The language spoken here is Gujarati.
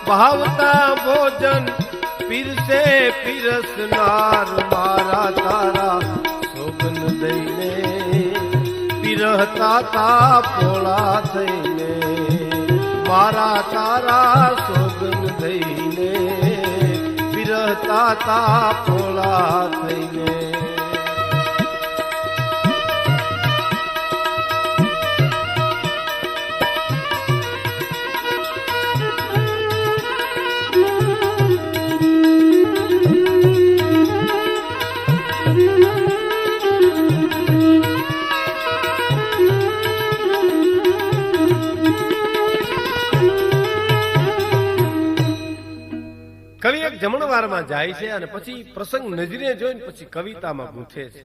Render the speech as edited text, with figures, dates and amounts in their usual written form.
ભાવતા ભોજન પીરસે પીરસનાર મારા તારા સોગન દઈને પીરહતા તા પોળા થઈને મારા તારા સોગન દઈને પીરહતા તા પોળા થઈને કવિ એક જમણવારમાં જાય છે અને પછી પ્રસંગ નજરે જોઈને પછી કવિતામાં ગૂંથે છે.